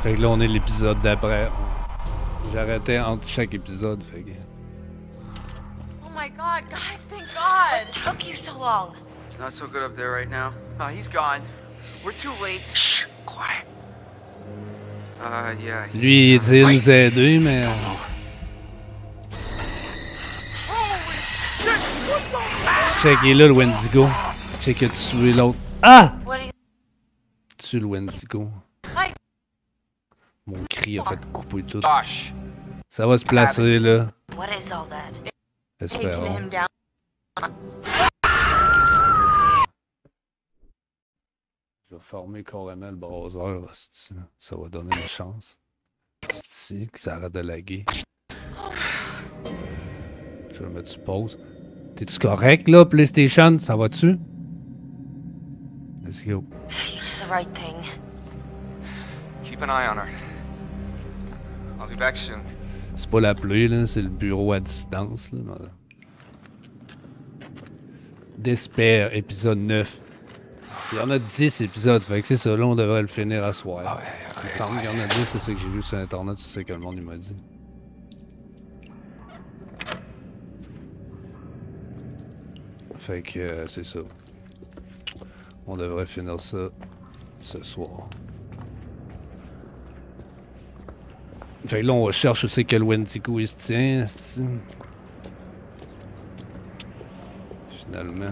Fait que là, on est l'épisode d'après. J'arrêtais entre chaque épisode, fait que... Oh my god, guys, thank God! What took you so long? It's not so good up there right now. He's gone. We're too late. Shh, quiet. Yeah. Lui, il essayait de nous aider, mais... Check, il est là, le Wendigo. Check, il a tué l'autre. Ah! What do you... Tue le Wendigo. Hi. Mon cri a fait couper tout. Gosh. Ça va se placer, là. What is all that? Taking Espérons. him down. Je vais former carrément le browser, hostie. Ça va donner une chance. C'est ici que ça arrête de laguer. Je vais le mettre sur pause. T'es-tu correct, là, PlayStation? Ça va-tu? Let's go. You did the right thing. Keep an eye on her. I'll be back soon. C'est pas la pluie, là, c'est le bureau à distance, là. Despair, épisode 9. Il y en a 10 épisodes, fait que c'est ça, là, on devrait le finir à soir. Tant qu'il y en a 10, c'est ça que j'ai vu sur Internet, c'est ça que le monde m'a dit. Fait que c'est ça. On devrait finir ça ce soir. Fait que là, on recherche où c'est quel Wendigo il se tient. Finalement.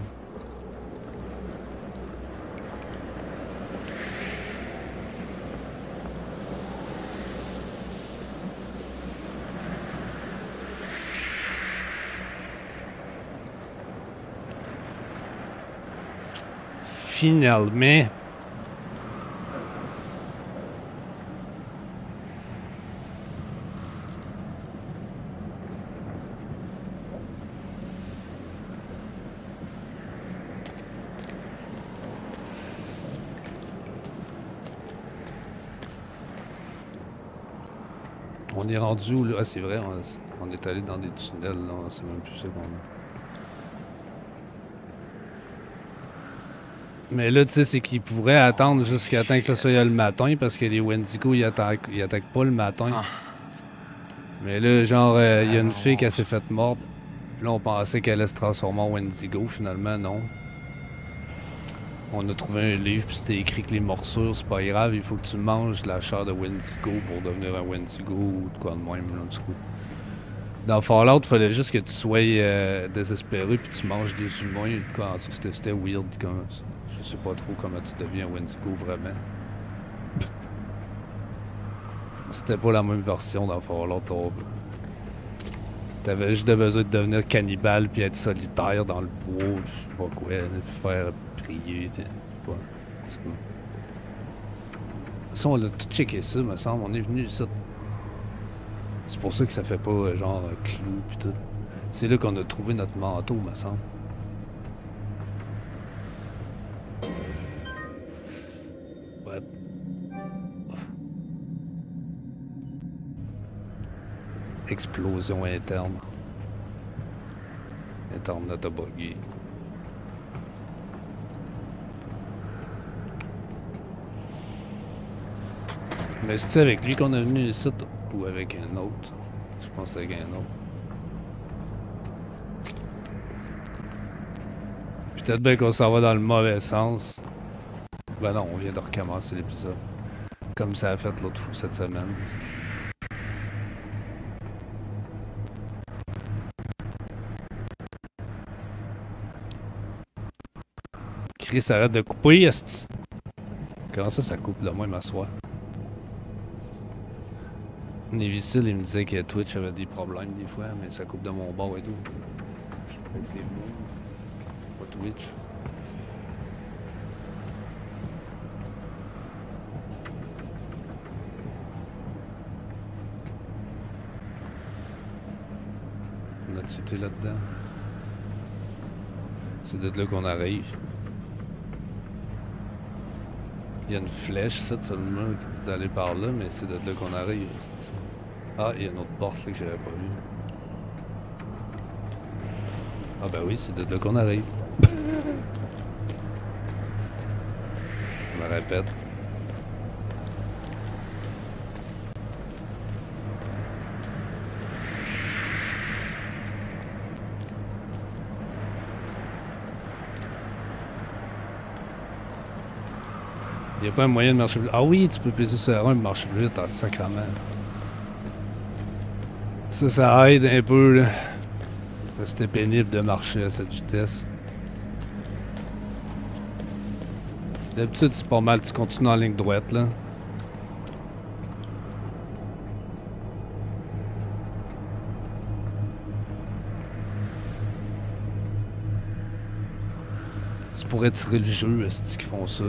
Finalement. On est rendu où là? Ah, c'est vrai, on est allé dans des tunnels, là. C'est même plus ça qu'on a. Mais là, tu sais, c'est qu'ils pourraient attendre jusqu'à temps que ça soit le matin parce que les Wendigo, ils attaquent pas le matin. Ah. Mais là, genre, il y a une fille qui s'est faite morte. Là, on pensait qu'elle allait se transformer en Wendigo. Finalement, non. On a trouvé un livre, puis c'était écrit que les morsures, c'est pas grave. Il faut que tu manges de la chair de Wendigo pour devenir un Wendigo ou de quoi de même, là, du coup. Dans Fallout, il fallait juste que tu sois désespéré puis tu manges des humains. C'était weird comme ça. Je sais pas trop comment tu deviens un Wendigo vraiment. C'était pas la même version dans Fallout. T'avais juste besoin de devenir cannibale puis être solitaire dans le bois, je sais pas quoi, puis faire prier. Je sais pas. En tout cas. De toute façon, on a tout checké ça, me semble. On est venu ici. C'est pour ça que ça fait pas genre clou pis tout. C'est là qu'on a trouvé notre manteau, me semble. Ouais. Explosion interne. Internet a bugué. Mais c'est-tu avec lui qu'on est venu ici ou avec un autre? Je pense que c'est avec un autre. Peut-être bien qu'on s'en va dans le mauvais sens. Ben non, on vient de recommencer l'épisode. Comme ça a fait l'autre fois cette semaine. Chris, arrête de couper, est-ce... Comment ça coupe de même à soir? Névicile, il me disait que Twitch avait des problèmes des fois, mais ça coupe de mon bord et tout. Fait que c'est bon, pas Twitch. Notre cité là-dedans. C'est de là qu'on arrive. Il y a une flèche, ça, seulement, qui est allé par là, mais c'est de là qu'on arrive. Ah, il y a une autre porte là, que j'avais pas vue. Ah ben oui, c'est de là qu'on arrive. Je me répète. Il n'y a pas un moyen de marcher plus vite. Ah oui, tu peux peser sur R1 et marcher plus vite, sacrament. Ça aide un peu, là. C'était pénible de marcher à cette vitesse. D'habitude, c'est pas mal, tu continues en ligne droite, là. C'est pour étirer le jeu, est-ce qu'ils font ça?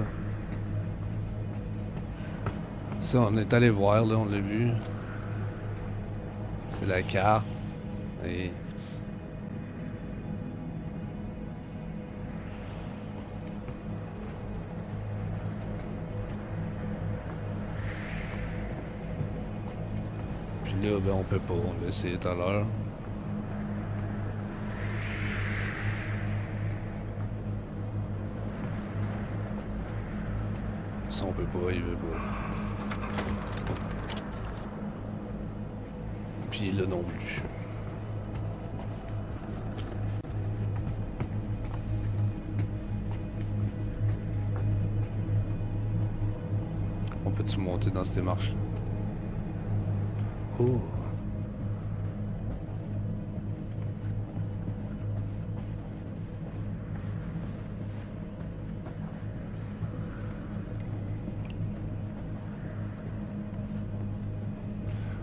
Ça, on est allé voir, là, on l'a vu. C'est la carte. Et... Puis là, ben, on peut pas. On l'a essayé tout à l'heure. Ça, on peut pas, il veut pas. Puis là non plus. On peut-tu monter dans ces marches? Oh!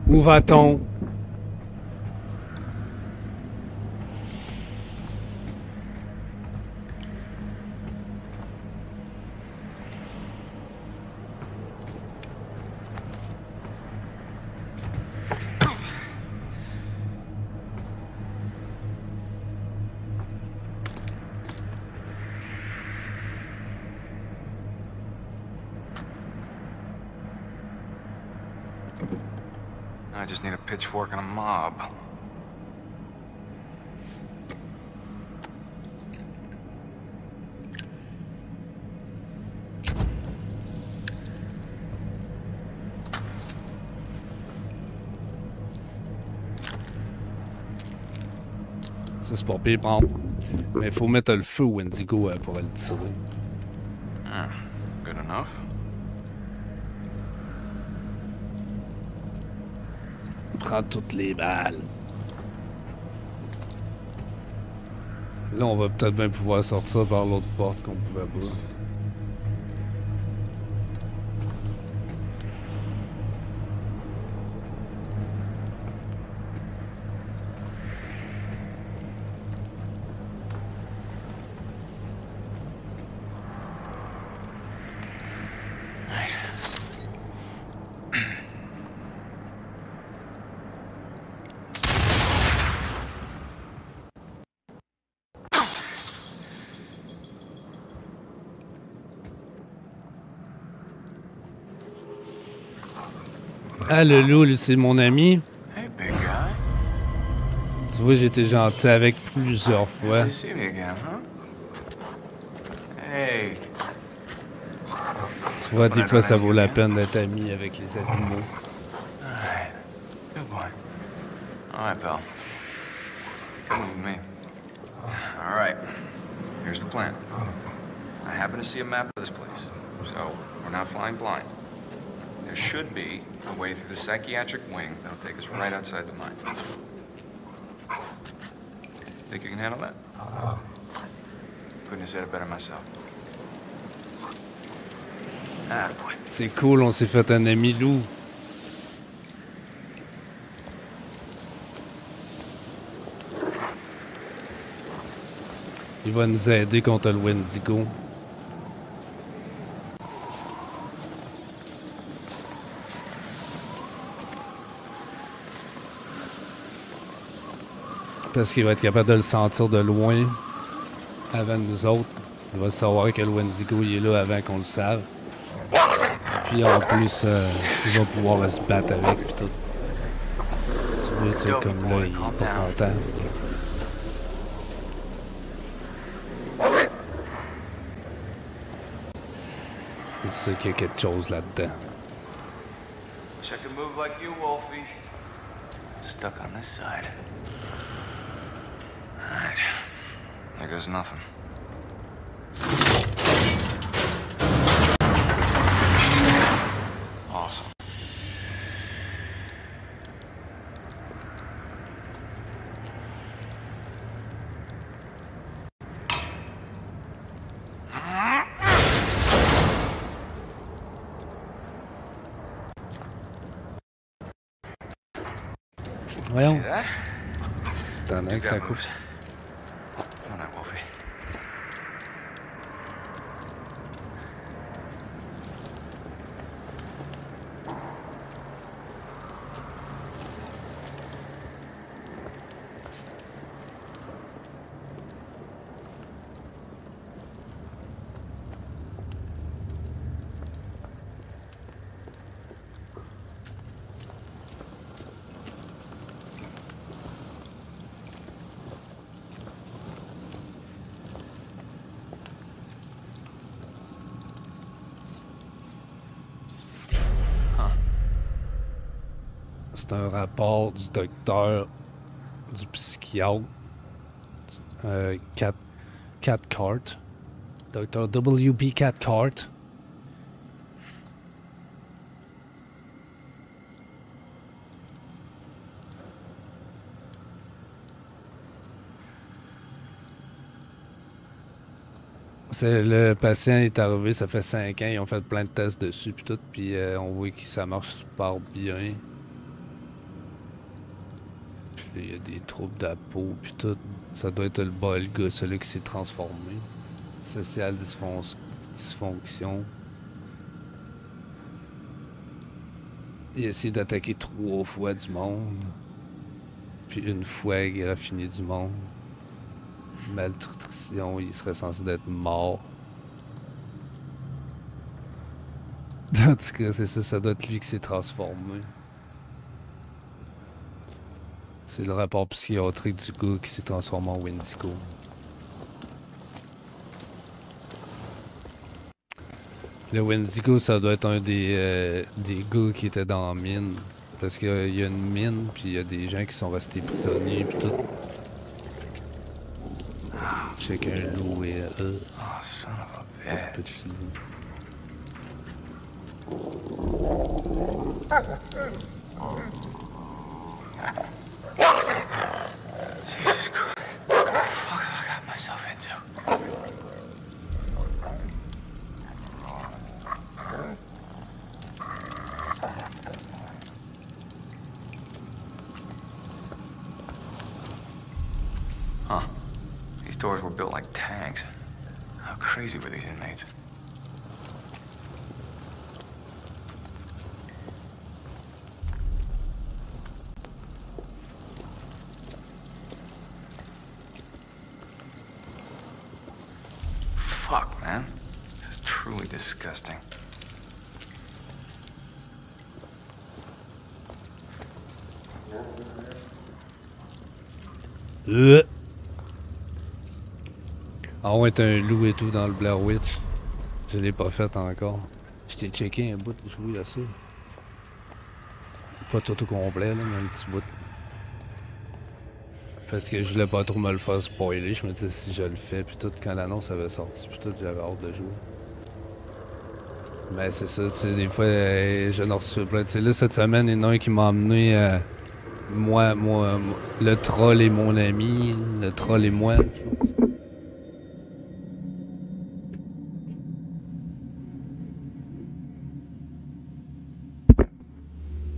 Où va-t-on? I just need a pitchfork and a mob. Ça, c'est pas pire, prendre. Mais il faut mettre le feu au Wendigo pour le tirer. Good enough. Prends toutes les balles. Là, on va peut-être bien pouvoir sortir par l'autre porte qu'on pouvait pas. Ah, le loup, lui, c'est mon ami. Hey, big guy. Tu vois, j'ai été gentil avec plusieurs fois. Good to see me again, huh? Hey. Tu vois, des fois, ça vaut la peine d'être ami avec les animaux. Alright. Good boy. Alright, pal. Come with me. Alright. Here's the plan. I happen to see a map of this place, so we're not flying blind. There should be a way through the psychiatric wing that'll take us right outside the mine. Think you can handle that? Couldn't have said it better myself. Ah, boy. C'est cool, on s'est fait un ami loup. Il va nous aider contre le Wendigo. Parce qu'il va être capable de le sentir de loin avant nous autres. Il va savoir que le Wendigo il est là avant qu'on le sache. Puis en plus, il va pouvoir se battre avec puis tout. Tu vois, tu sais, comme là, il est pas content. Il sait qu'il y a quelque chose là-dedans. Wish I could move like you, Wolfie. Stuck on this side. Alright. There goes nothing. Voyons. See that? T'en as que ça That coupe. moves. Oh, not Wolfie. C'est un rapport du docteur, du psychiatre, Cathcart. Docteur W.B. Cathcart. Le patient est arrivé, ça fait 5 ans, ils ont fait plein de tests dessus puis tout, puis on voit que ça marche super bien. Puis il y a des troubles de la peau puis tout. Ça doit être le gars, celui qui s'est transformé. Social dysfonction. Il a essayé d'attaquer 3 fois du monde. Puis une fois, il a fini du monde. Malnutrition, il serait censé être mort. En tout cas, c'est ça, ça doit être lui qui s'est transformé. C'est le rapport psychiatrique du gars qui s'est transformé en Wendigo. Le Wendigo, ça doit être un des gars qui était dans la mine. Parce qu'il y a une mine, puis il y a des gens qui sont restés prisonniers, puis tout. Check un loup et Oh, son of a bitch. petit loup. Jesus Christ. What the fuck have I got myself into? Huh. These doors were built like tanks. How crazy were these inmates? Fuck, man. This is truly disgusting. Ah ouais, t'as un loup et tout dans le Blair Witch. Je l'ai pas fait encore. Je t'ai checké un bout de jouer à ça. Pas tout au complet, là, mais un petit bout. Parce que je voulais pas trop me le faire spoiler. Je me disais si je le fais, puis tout, quand l'annonce avait sorti, puis tout, j'avais hâte de jouer. Mais c'est ça, tu sais, des fois, j'en ai reçu plein. Tu sais, là, cette semaine, il y en a un qui m'a emmené, moi, le troll et mon ami, le troll et moi.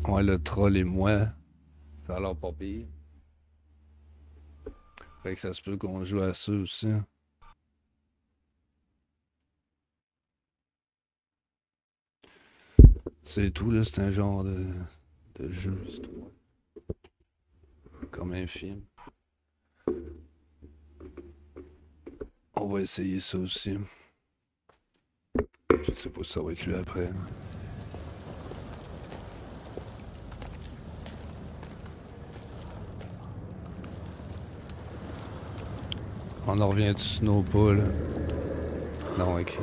Ouais, le troll et moi, ça a l'air pas pire. Fait que ça se peut qu'on joue à ça aussi. C'est tout, là, c'est un genre de jeu, histoire. Comme un film. On va essayer ça aussi. Je sais pas si ça va être lui après. On en revient du snow pas, là. Non, ok.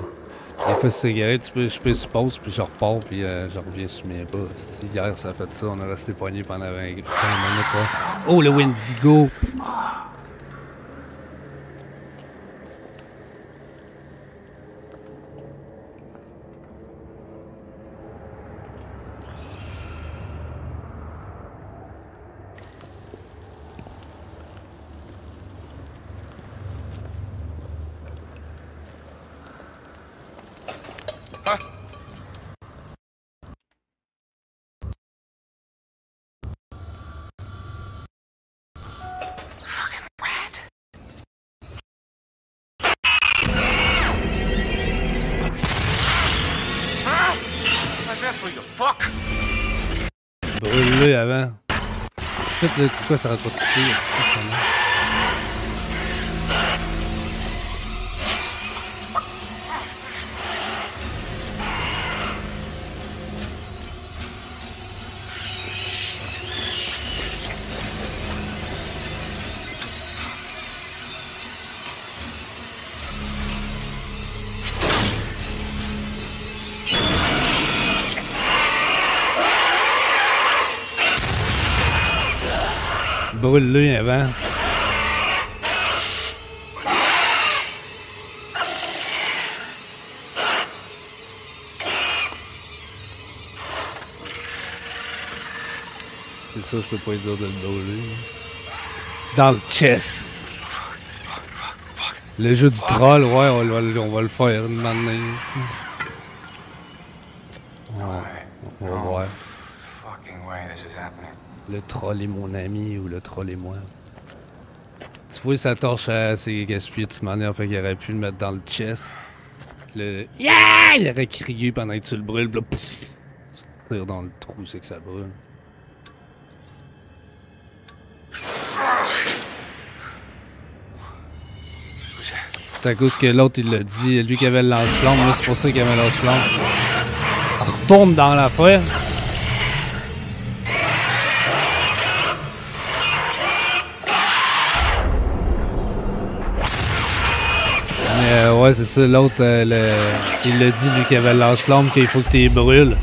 Des fois, c'est cigarette, je peux se pause, puis je repars, puis je reviens sur mes pas. Hier, ça a fait ça, on a resté poigné pendant 20 minutes. Quoi. Oh, le Wendigo! How's that for you, fuck? Brûle-le avant. C'est fait, pourquoi ça arrête pas de toucher? Brûle-le avant. C'est ça, je peux pas dire de le brûler. Dans le chest. Le jeu du troll, ouais, on va le faire une manière ici. Ouais, on va voir. Fucking way this is happening. Le troll est mon ami ou le troll est moi. Tu vois, sa torche, c'est gaspillé de toute manière, fait qu'il aurait pu le mettre dans le chest. Le yeah! Il aurait crié pendant que tu le brûles, là, pff, tu tires dans le trou, c'est que ça brûle. C'est à cause que l'autre, il l'a dit, lui qui avait le lance-flamme, moi c'est pour ça qu'il avait le lance-flamme. On retourne dans l'affaire. Ouais, c'est ça, l'autre, il l'a dit, lui qui avait le lance-flamme, qu'il faut que tu les brûles.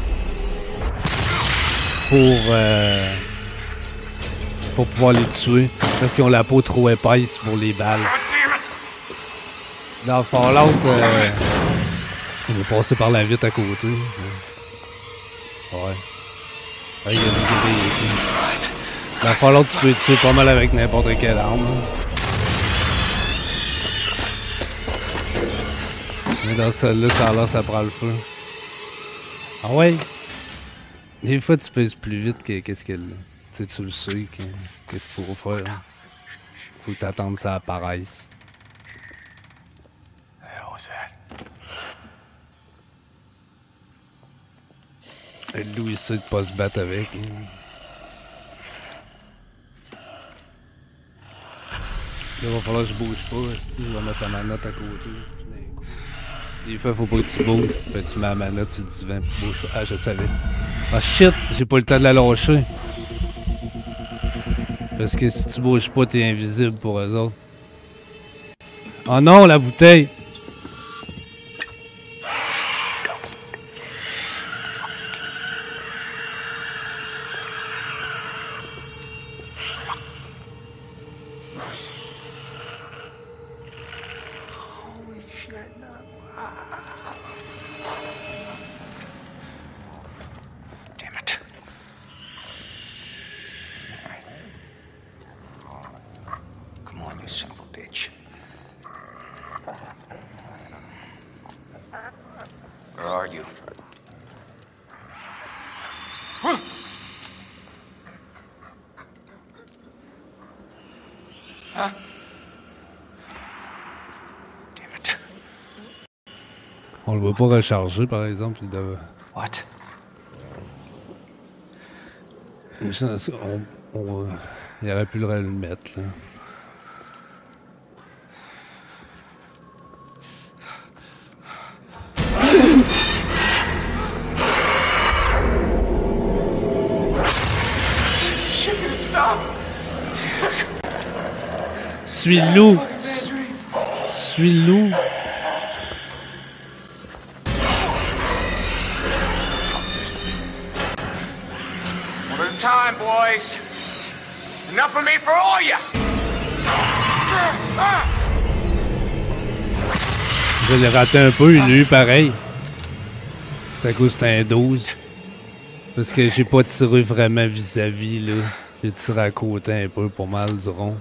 Pour pouvoir les tuer. Parce qu'ils ont la peau trop épaisse pour les balles. Dans Fallout, on va passer par la vitre à côté. Ouais. Il y a des... Dans Fallout, tu peux les tuer pas mal avec n'importe quelle arme. Mais dans celle-là, ça a l'air, ça prend le feu. Ah ouais? Des fois, tu pèses plus vite que qu'est-ce qu'elle... Tu sais, tu le sais, qu'est-ce qu'il faut faire. Faut que t'attendes que ça apparaisse. Et Louis, il sait de pas se battre avec. Là, il va falloir que je bouge pas. Je vais mettre la manette à côté. Des fois, faut pas que tu bouges. Puis tu mets la manette sur le divan puis tu bouges pas. Ah, je le savais. Ah shit, j'ai pas le temps de la lâcher. Parce que si tu bouges pas, t'es invisible pour eux autres. Oh non, la bouteille! On le voit pas recharger, par exemple. Il doit... What? Il aurait pu le mettre, là. Suis le loup! Suis le loup! Time, boys. It's enough of me for all ya. Je l'ai raté un peu, il l'a eu pareil. Ça coûte c'était un 12. Parce que j'ai pas tiré vraiment vis-à-vis, là. J'ai tiré à côté un peu pour mal du rond.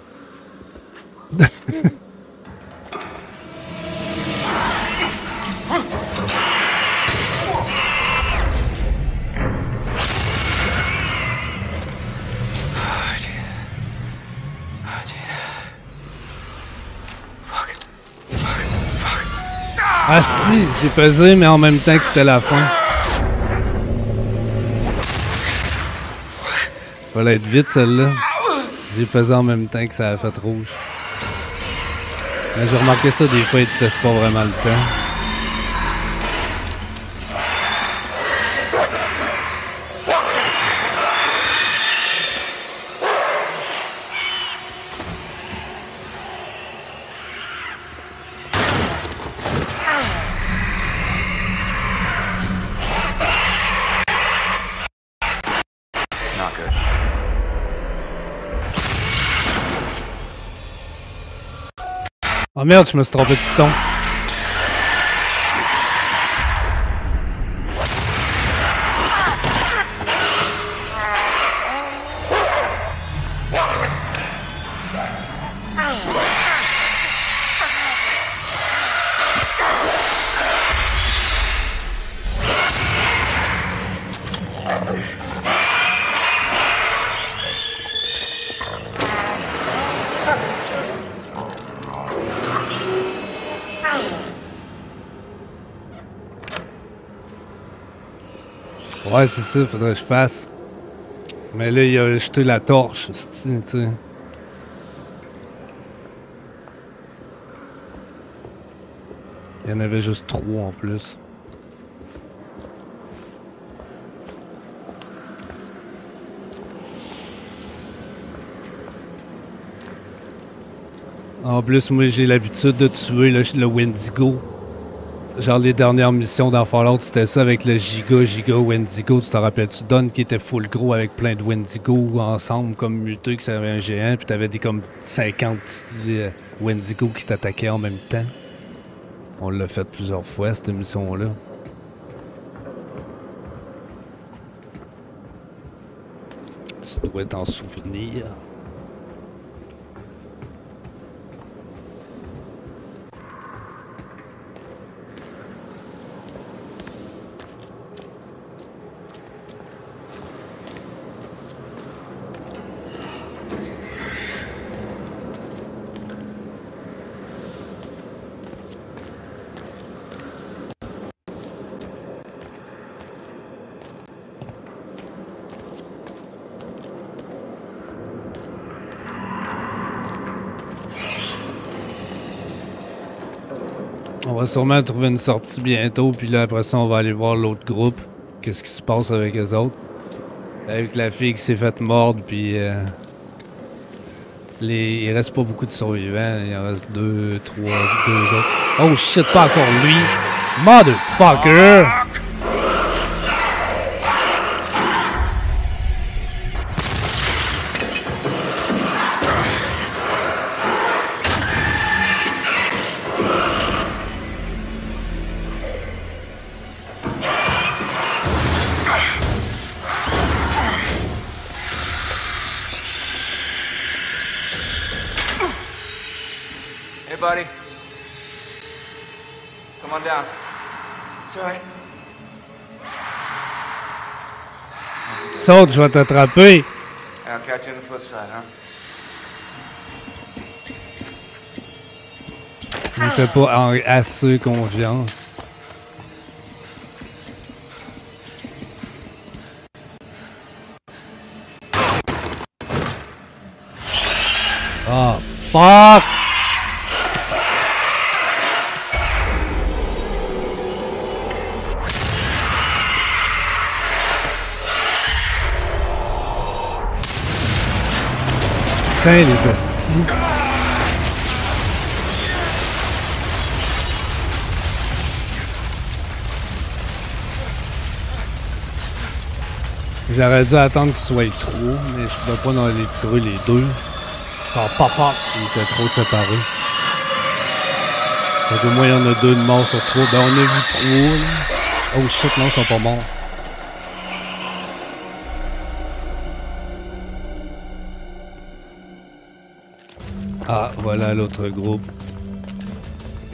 Asti, j'ai pesé, mais en même temps que c'était la fin. Fallait être vite celle-là. J'ai pesé en même temps que ça a fait rouge. Mais j'ai remarqué ça, des fois, ils te laissent pas vraiment le temps. Oh merde, je me suis trompé de piton. Ouais, c'est ça, faudrait que je fasse. Mais là, il a jeté la torche, tu sais. Il y en avait juste 3 en plus. En plus, moi, j'ai l'habitude de tuer le Wendigo. Genre, les dernières missions dans Fallout, c'était ça avec le Giga Wendigo. Tu t'en rappelles-tu? Don qui était full gros avec plein de Wendigo ensemble, comme mutés, que ça avait un géant, puis t'avais des comme 50 Wendigo qui t'attaquaient en même temps. On l'a fait plusieurs fois, cette mission-là. Tu dois t'en souvenir. On va sûrement trouver une sortie bientôt, puis là, après ça, on va aller voir l'autre groupe. Qu'est-ce qui se passe avec eux autres. Avec la fille qui s'est faite mordre, puis... il reste pas beaucoup de survivants. Il en reste 2, 3, 2 autres. Oh shit, pas encore lui! Motherfucker! Hey, buddy. Come on down. It's alright. Saute, je vais t'attraper! I'll catch you on the flip side, huh? Il me fait pas assez confiance. Oh, fuck! Putain, les hosties. J'aurais dû attendre qu'ils soient trop, mais je pouvais pas dans les tirer les deux. Oh, papa! Ils étaient trop séparés. Donc au moins, il y en a 2 de morts sur 3. Ben, on a vu 3. Oh shit, non, ils sont pas morts. Ah, voilà l'autre groupe.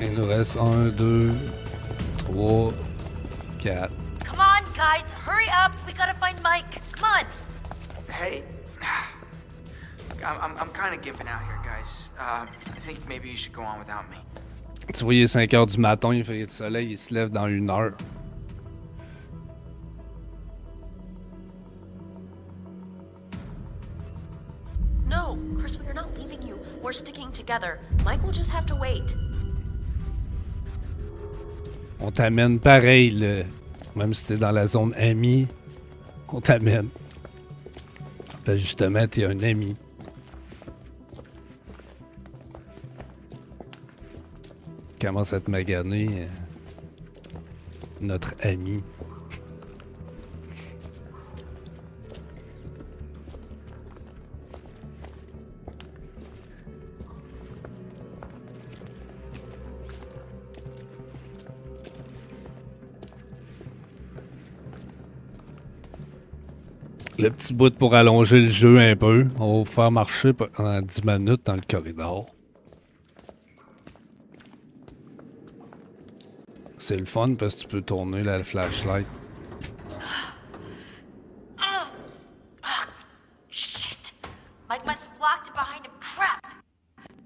Il nous reste 1, 2, 3, 4. Come on, guys, hurry up. We gotta find Mike. Come on. Hey, I'm kind of giving out here, guys. I think maybe you should go on without me. Tu vois, il est 5 heures du matin, il fait du soleil, il se lève dans 1 heure. Chris, we are not leaving you. We're sticking together. Mike will just have to wait. On t'amène pareil, là. Même si t'es dans la zone amie, on t'amène. Ben justement, t'es un ami. Commence à te maganer, notre ami. Le petit bout pour allonger le jeu un peu. On va vous faire marcher pendant 10 minutes dans le corridor. C'est le fun parce que tu peux tourner la flashlight. Shit. Mike must have locked it behind him. Crap.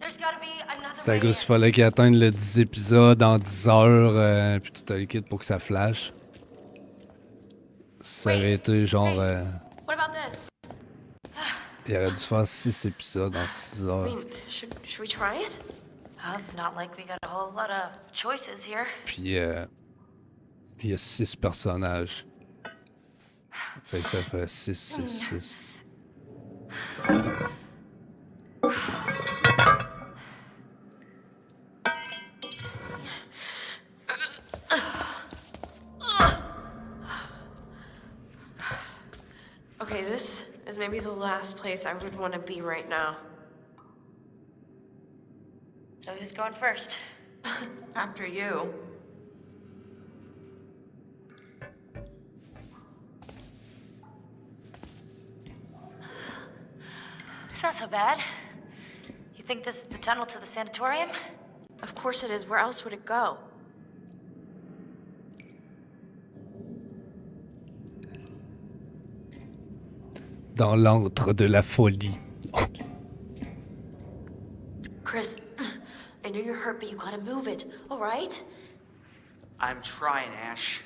There's gotta be another C'est à way cause qu'il in. fallait qu'il atteigne le 10 épisodes en 10 heures, puis tout le kit pour que ça flash. Ça aurait été genre... What about this? il aurait dû faire 6 épisodes en 6 I heures. mean, should we try it? Well, it's not like we got a whole lot of choices here. Puis il y a 6 personnages. Fait que ça fait 6, 6, 6. Okay, this is maybe the last place I would want to be right now. So who's going first? After you. It's not so bad. You think this is the tunnel to the sanatorium? Of course it is. Where else would it go? Dans l'antre de la folie. Chris, I know you're hurt, but you gotta move it, all right? I'm trying, Ash.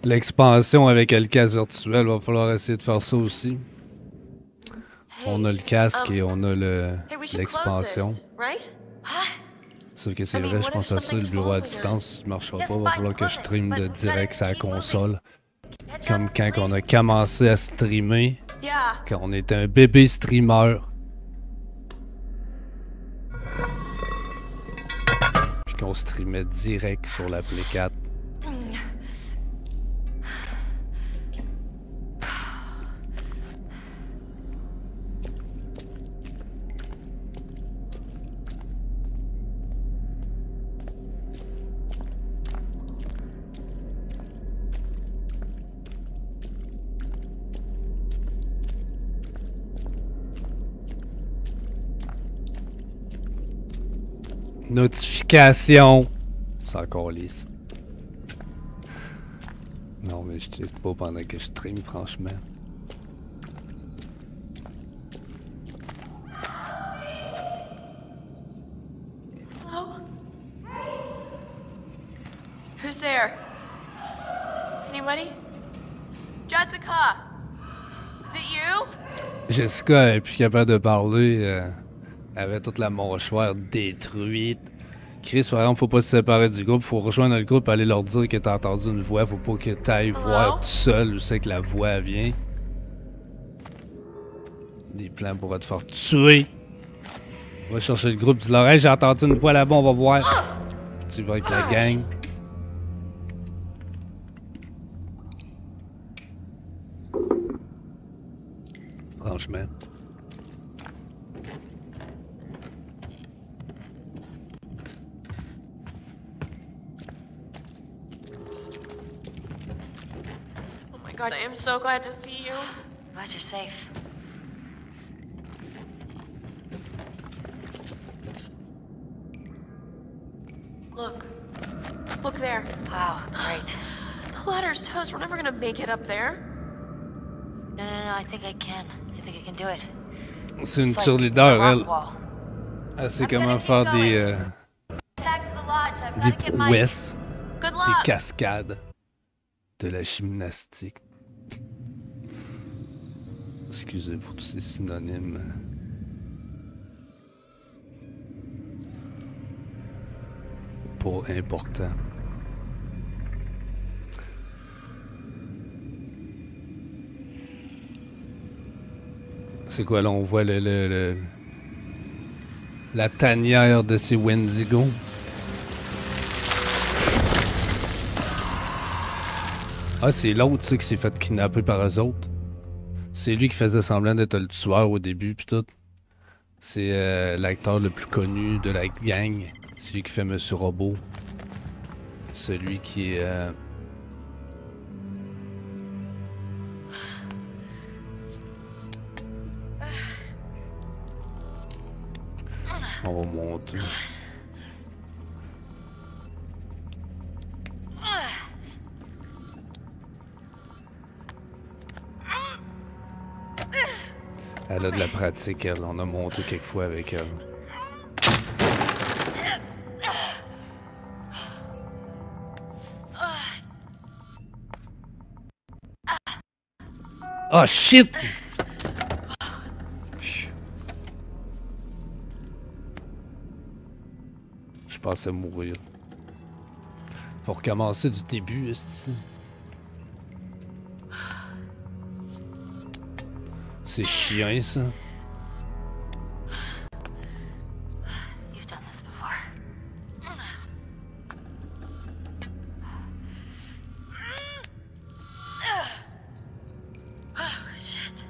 L'expansion avec le casque virtuel, va falloir essayer de faire ça aussi. On a le casque et on a Hey, we should close l'expansion. this, right? Sauf que c'est I mean, vrai, je what pense if à ça, le something's bureau à following us? distance, ça ne marchera Yes, pas. Va fine, falloir que close je it, stream but de we gotta direct sur la keep moving. console. Catch Comme up, quand on a please. commencé à streamer, Yeah. quand on était un bébé streamer. Puis qu'on streamait direct sur la Play 4. Notification. C'est encore lisse. Non, mais je check pas pendant que je stream, franchement. Hello? Who's there? Anybody? Jessica! Is it you? Jessica est plus capable de parler. Elle avait toute la mâchoire détruite. Chris, par exemple, faut pas se séparer du groupe. Faut rejoindre le groupe et aller leur dire que t'as entendu une voix. Faut pas que t'ailles voir tout seul où c'est que la voix vient. Des plans pour te faire tuer. Va chercher le groupe, dis-leur, hey, j'ai entendu une voix là-bas, on va voir. Tu vas avec la gang. Franchement. Oh my god, I am so glad to see you. Glad you're safe. Look. Look there. Wow, great. The ladder's toast. We're never gonna make it up there. No, I think I can. I think I can do it. C'est une It's like cheerleader, a elle. rock wall. Elle sait I'm gonna comment keep faire going. des Back to the lodge. I've gotta get my... prouesses, Good des luck. cascades, de la gymnastique. Excusez pour tous ces synonymes. Pas important. C'est quoi là? On voit la tanière de ces Wendigo. Ah, c'est l'autre, ça, qui s'est fait kidnapper par eux autres. C'est lui qui faisait semblant d'être le tueur au début, pis tout. C'est l'acteur le plus connu de la gang. Celui qui fait Monsieur Robot. Celui qui est... On va monter. Elle a de la pratique, elle. On a monté quelques fois avec elle. Oh shit! Je pensais mourir. Faut recommencer du début, est-ce. C'est chiant, ça. You've done this before. Oh, shit.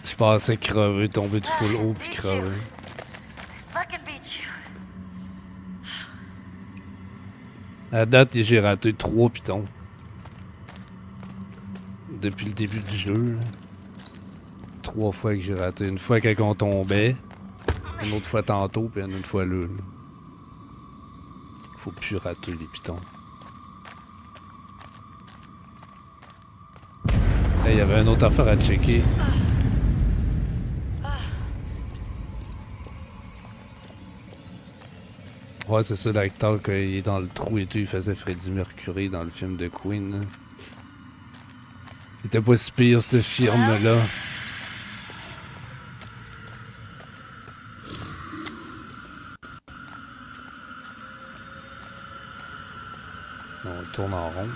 Je pensais crever, tomber de full haut puis Beat you. crever. I fucking beat you. À date, j'ai raté 3 pitons. Depuis le début du jeu. Là. 3 fois que j'ai raté. Une fois quand on tombait. Une autre fois tantôt, puis une autre fois là. Faut plus rater les pitons. Là, il y avait une autre affaire à checker. Ouais, c'est ça, l'acteur, quand il est dans le trou et tout, il faisait Freddie Mercury dans le film de Queen. Là. Il était pas si pire, ce film-là. On tourne en rond.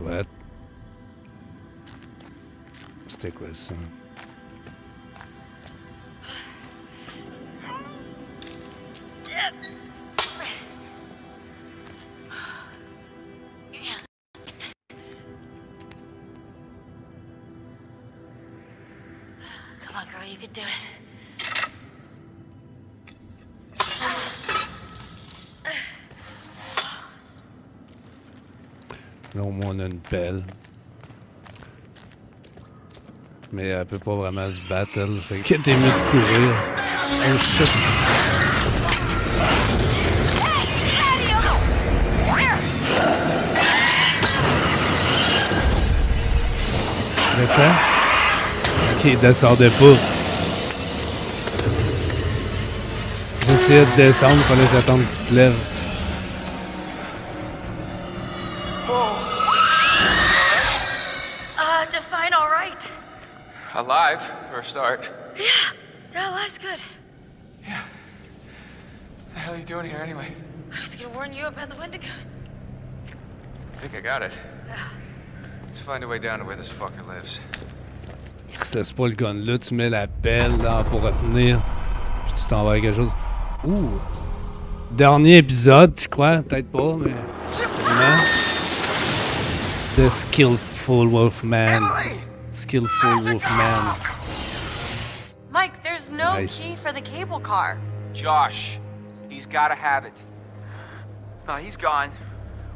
What? C'était quoi ça? Come on, girl, you could do it. Là, au moins, on a une pelle. Mais elle peut pas vraiment se battre, elle. Fait que t'es mieux de courir. Oh shit! Descends? Ok, il descendait pas. J'essayais de descendre, fallait que j'attende qu'il se lève. Define all right. Alive, for a start. Yeah, life's good. Yeah. What the hell are you doing here anyway? I was gonna warn you about the Wendigos. I think I got it. Let's find a way down to where this fucker lives. C'est pas le gun là, tu mets la pelle là pour retenir, puis tu t'en vas avec quelque chose. Ouh! Dernier épisode, je crois, peut-être pas, mais. Vraiment. The Skillful Wolfman. Skillful Wolfman. Mike, there's no Nice. key for the cable car. Josh, He's gotta have it. No, he's gone.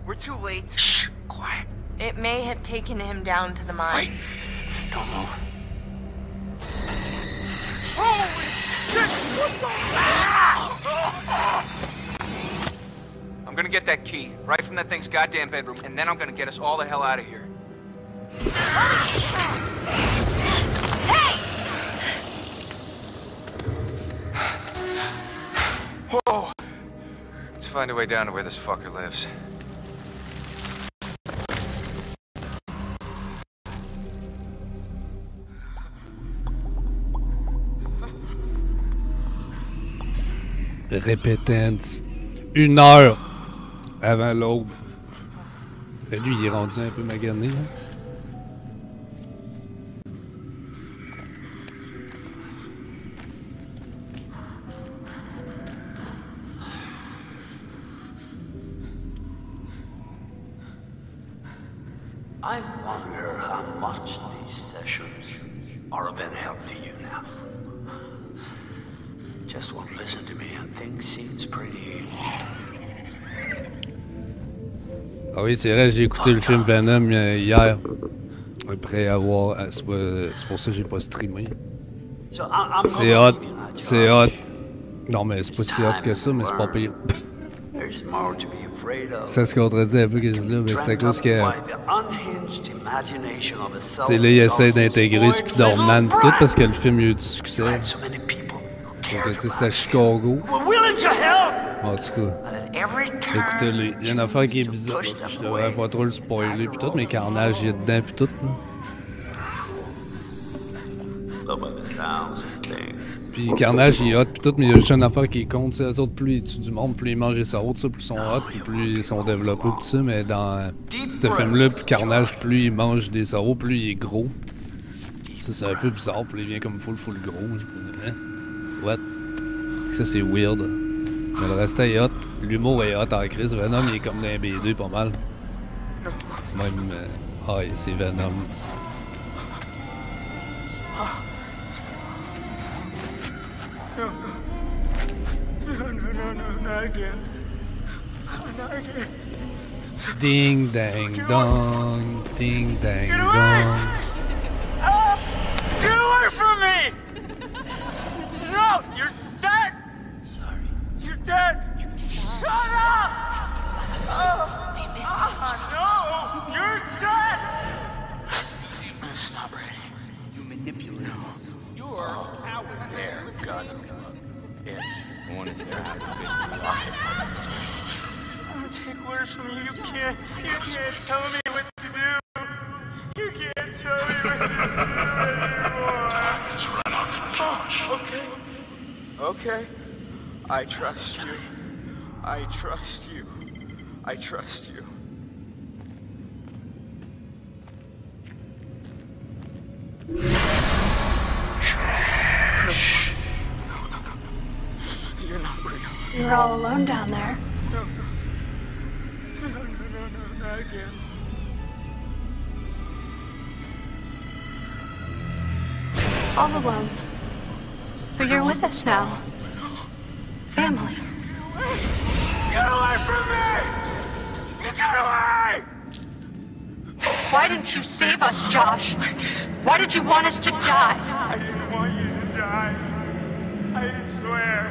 We're too late. Shh! Quiet. It may have taken him down to the mine. Wait! Don't move. Holy shit! What the? I'm gonna get that key right from that thing's goddamn bedroom, and then I'm gonna get us all the hell out of here. Hey! Whoa! Let's find a way down to where this fucker lives. Répétance. 1 heure avant l'aube. Lui, il est rendu un peu magané. Là. I wonder how much these sessions are of any help to you now. Just won't listen to me and things seems pretty... Ah oui, c'est vrai, j'ai écouté le film Venom hier. Après avoir... c'est pour ça que j'ai pas streamé. C'est hot. C'est hot. Non, mais c'est pas si hot que ça, mais c'est pas pire. Ça se contredit un peu que je dis là, mais c'est à cause que... C'est là, il essaie d'intégrer Spider-Man pis tout parce que le film a eu du succès. Donc, c'était à Chicago. En tout cas, écoutez, il y a une affaire qui est bizarre. Je devrais pas trop le spoiler pis tout, mais Carnage il est dedans pis tout. Puis Carnage il est hot pis tout, mais il y a juste une affaire qui compte. Eux autres, plus ils tuent du monde, plus ils mangent des cerveaux, plus ils sont hot, plus ils sont développés pis tout ça. Mais dans ce film-là, puis Carnage, plus il mange des cerveaux, plus il est gros. Ça, c'est un peu bizarre, puis il vient comme full gros. Hein? What? Ça, c'est weird. Mais le reste est hot. L'humour est hot en crise. Venom, il est comme dans un B2 pas mal. Même... c'est Venom. No, not again. Not again. Ding dang dong. Ding dang dong. Oh, get away from me! No, you're dead! Sorry. You're dead! Shut up! Oh, no! You're dead! It's not ready. You manipulate us. You are a coward there. God. Yeah, I want to start having a big life. I don't take orders from you. You can't tell me what to do. You can't tell me what to do anymore. Just run out from Josh. Okay. Okay. I trust you. I trust you. I trust you. You're not real. You're all alone down there. No, not again. All alone. But you're with us now. Family. Get away from me! Get away! Why didn't you save us, Josh? Why did you want us to die? I didn't want you to die. I swear.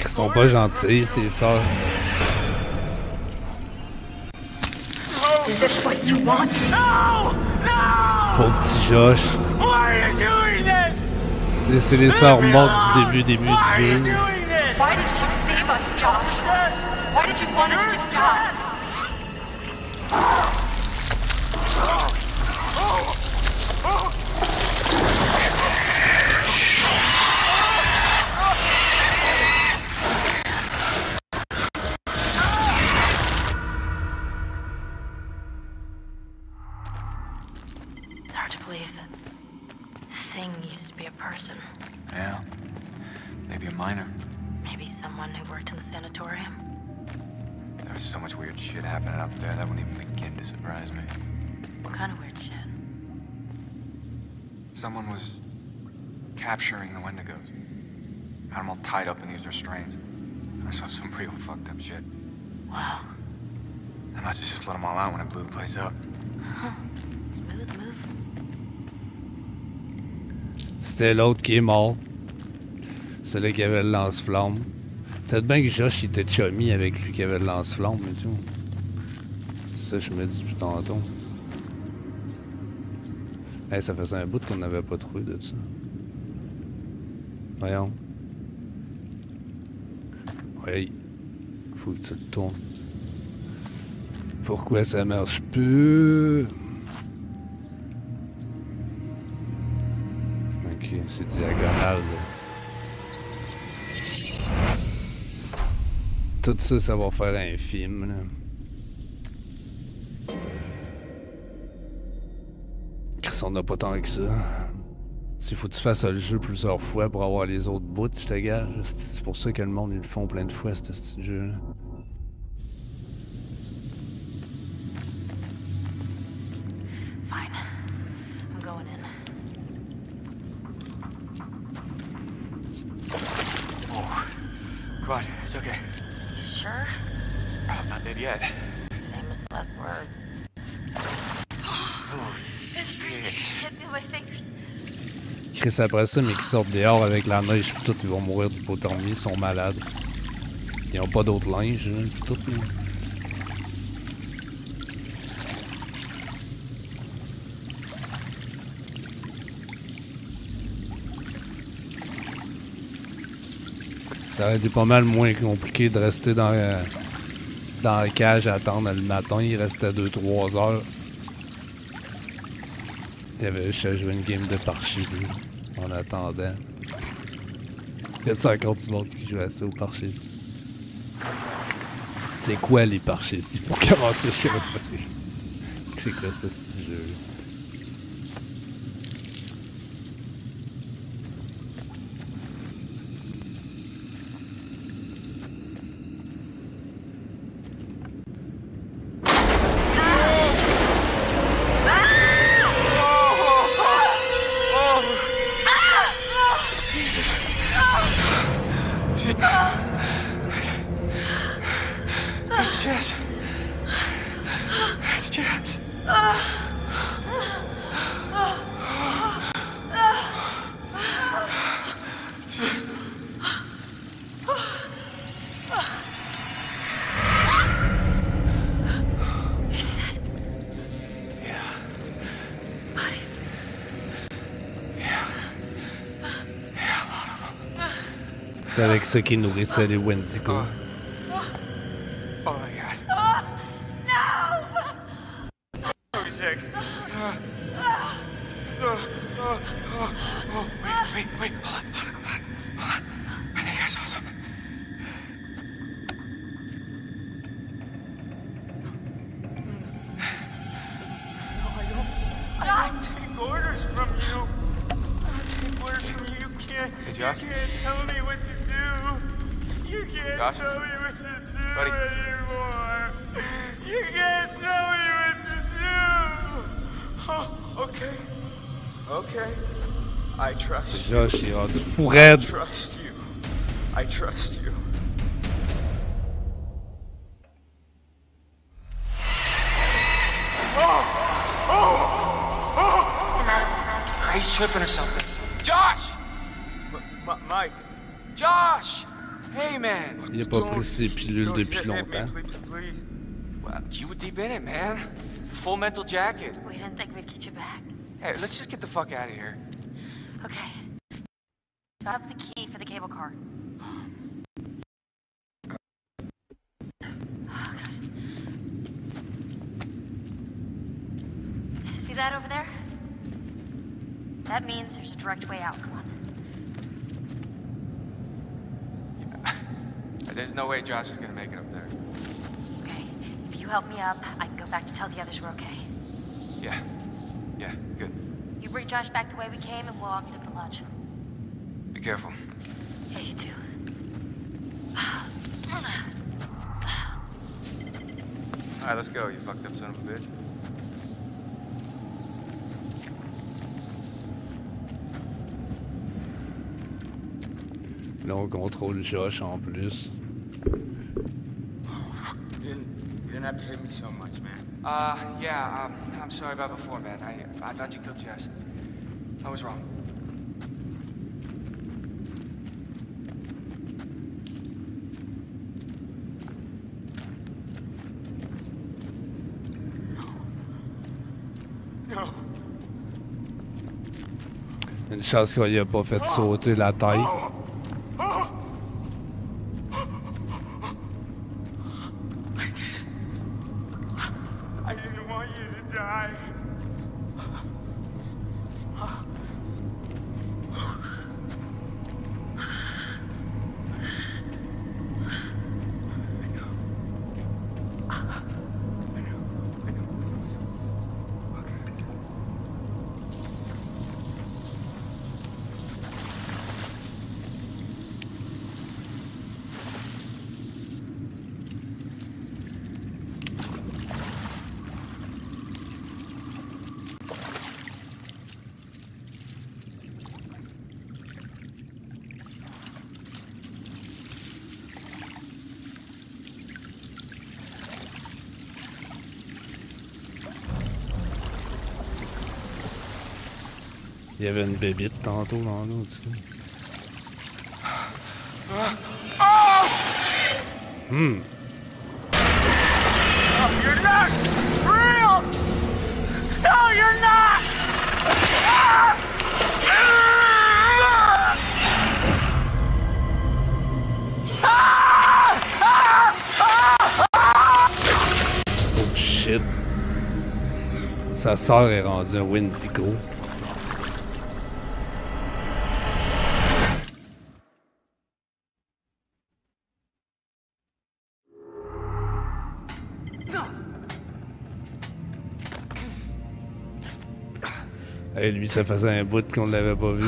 Ils sont pas gentils, ces sœurs. Is this what you want? No! No! Pauvre petit Josh. Why are you doing this? C'est les sœurs mortes du début Why are du you jeu. doing this? Why did you save us, Josh? Why did you want us to die? It's hard to believe that thing used to be a person. Yeah. Maybe a minor. Maybe someone who worked in the sanatorium. There was so much weird shit happening up there that wouldn't even begin to surprise me. What kind of weird shit? Someone was capturing the Wendigos. Had them all tied up in these restraints. I saw some real fucked up shit. Wow. I must have just let them all out when I blew the place up. Huh. Smooth move. C'était l'autre qui est mort. Celui qui avait le lance-flamme. Peut-être bien que Josh il était chummy avec lui qui avait le lance-flamme et tout. Ça, je me dis depuis tantôt. Hey, ça faisait un bout qu'on n'avait pas trouvé de ça. Voyons. Oui. Faut que tu le tournes. Pourquoi ça marche plus? Ok, c'est diagonal. Là. Tout ça, ça va faire un film. Là. Chris, on n'a pas tant que ça. S'il faut que tu fasses le jeu plusieurs fois pour avoir les autres bouts, je te gage. C'est pour ça que le monde, ils le font plein de fois, ce jeu-là. Fine. I'm going in. Oh. God, it's okay. You sure? I'm not dead yet. Famous last words. It's freezing. Hit me with my fingers. Chris après ça, mais qui sortent dehors avec la neige pis tout, ils vont mourir d'hypothermie, ils sont malades. Ils ont pas d'autre linge, là, pis tout, là. Ça aurait été pas mal moins compliqué de rester dans la cage à attendre le matin. Il restait 2-3 heures. Il y avait juste à jouer une game de Parcheesi en attendant. Il y a encore du monde qui joue à ça au Parcheesi. C'est quoi les Parcheesi? Pour commencer, je sais pas c'est quoi ça, ce jeu? It's Jess. It's Jess. You see that? Yeah. Bodies. Yeah. Yeah, a lot of them. C'était avec ça qu'ils nourrissaient les Wendigo. Oh my god. No! I'm sick. Wait. Hold on. I think I saw something. No, I don't take orders from you. I don't take orders from you. You can't tell me what to do. You can't Josh? tell me what to do Buddy. anymore. You can't tell me what to do. Oh, okay. Okay. I trust you. Josh, il est rendu fou I raide. trust you. I trust you. What's the matter? He's tripping or something. Josh! Mike. Josh! Hey, man. Il a pas pris ses pilules Don't depuis hit me, longtemps. please. Well, you were deep in it, man. Full mental jacket. We didn't think we'd get you back. Hey, let's just get the fuck out of here. Okay. Do I have the key for the cable car? Oh, God. See that over there? That means there's a direct way out. Come on. There's no way Josh is gonna make it up there. Okay. If you help me up, I can go back to tell the others we're okay. Yeah. Yeah, good. You bring Josh back the way we came, and we'll all meet at the lodge. Be careful. Yeah, you too. Alright, let's go, you fucked up son of a bitch. Là, on contrôle Josh en plus. You didn't have to hit me so much, man. Yeah, I'm sorry about before, man. I thought you killed Jess. I was wrong. No. Une chance qu'on y a pas fait sauter la tête. I didn't want you to die. Il y avait une bébite tantôt dans l'eau, tu sais. No, you're not real! No, you're not! Oh shit. Sa sœur est rendue un Wendigo. Et lui, ça faisait un bout qu'on ne l'avait pas vu.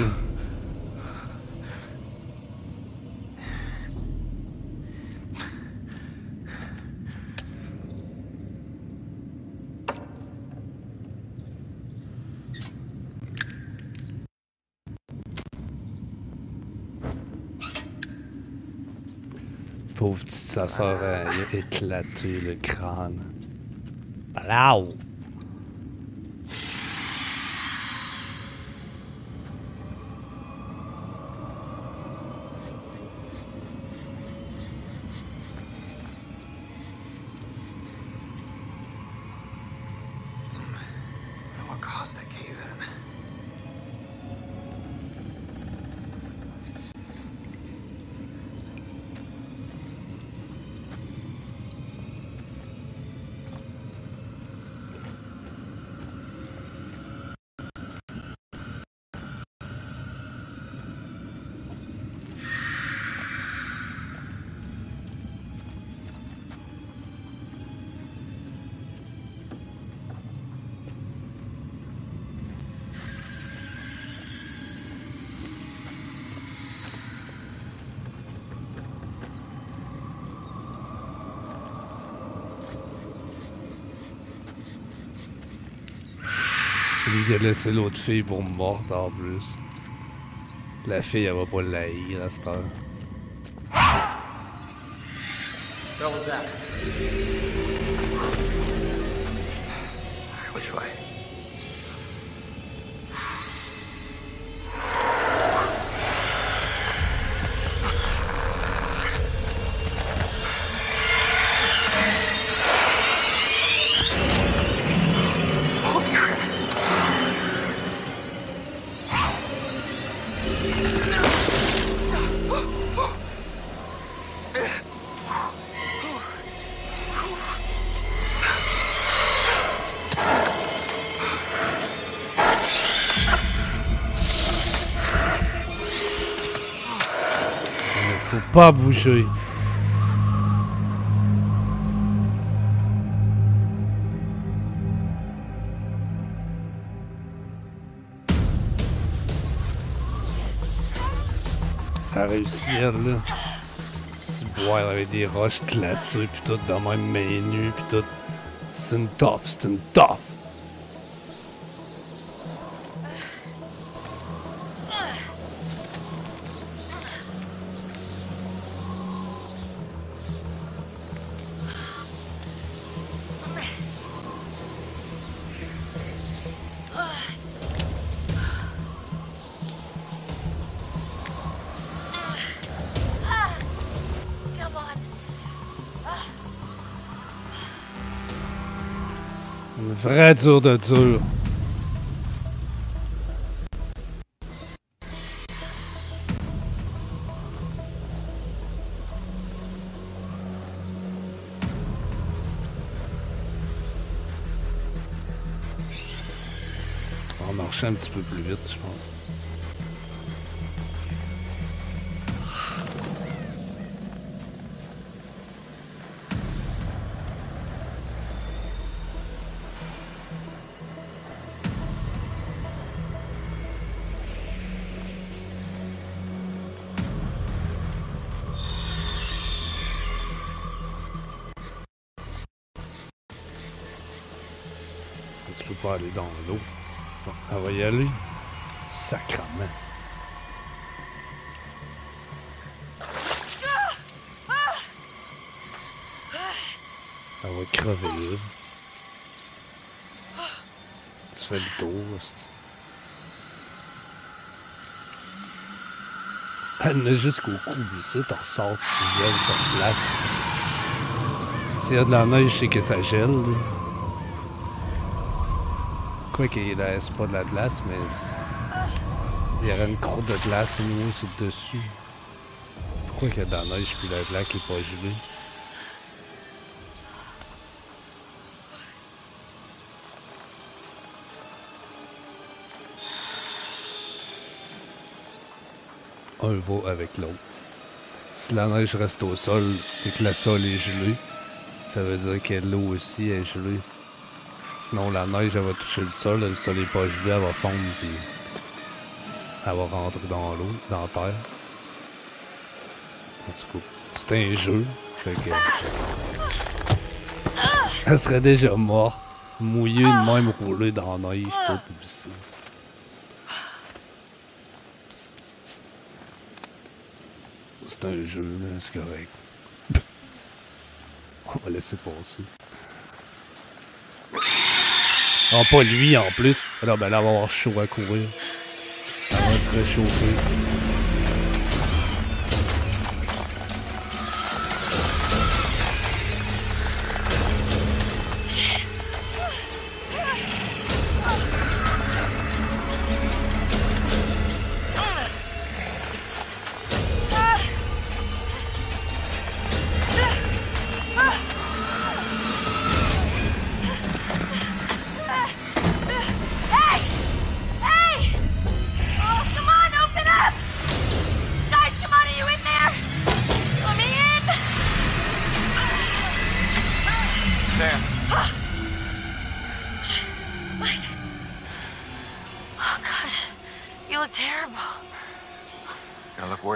Pauvre petite sa sœur a éclaté le crâne. Blau! What caused that cave in? Lui, il a laissé l'autre fille pour morte en plus. La fille, elle va pas l'haïr à cette heure. What was that? Which way? pas bouger. À réussir, là. Se boire avec des roches glacées, pis tout, de même main nue, pis tout. C'est une toffe, c'est une toffe. Une vraie dur de dur. On va marcher un petit peu plus vite, je pense. Tu peux pas aller dans l'eau. Bon, elle va y aller. Sacrement. Elle va crever là. Tu fais le tour. Elle en a jusqu'au cou, ici, tu ressors, tu gèles sur place. S'il y a de la neige, je sais que ça gèle. Là. Quoi qu'il laisse pas de la glace, mais il y aurait une croûte de glace nouée sur le dessus. Pourquoi qu'il y a de la neige puis la glace qui est pas gelée? Un va avec l'autre. Si la neige reste au sol, c'est que le sol est gelé. Ça veut dire que l'eau aussi est gelée. Sinon, la neige, elle va toucher le sol est pas gelé, elle va fondre, puis elle va rentrer dans l'eau, dans la terre. En tout cas, c'est un jeu, fait que... Elle serait déjà morte, mouillée de même, roulée dans la neige, tout, puis c'est... C'est un jeu, là, c'est correct. On va laisser passer. Non, pas lui en plus. Alors, ben là, elle va avoir chaud à courir. Elle va se réchauffer.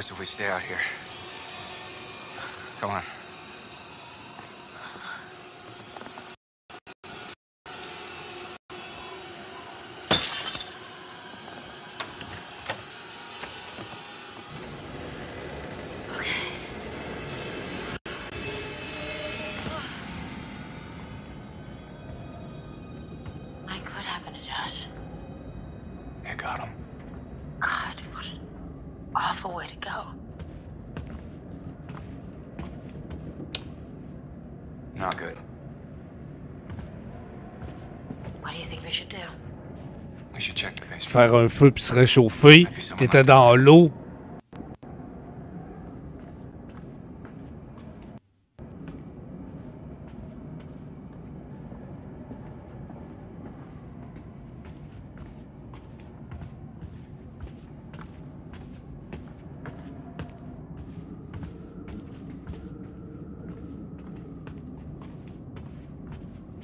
If we stay out here. Come on. Mike, what happened to Josh? I got him. God, what an awful way to go. Not good. What do you think we should do? We should check the basement. Faire un feu puis se réchauffer. T'étais dans l'eau.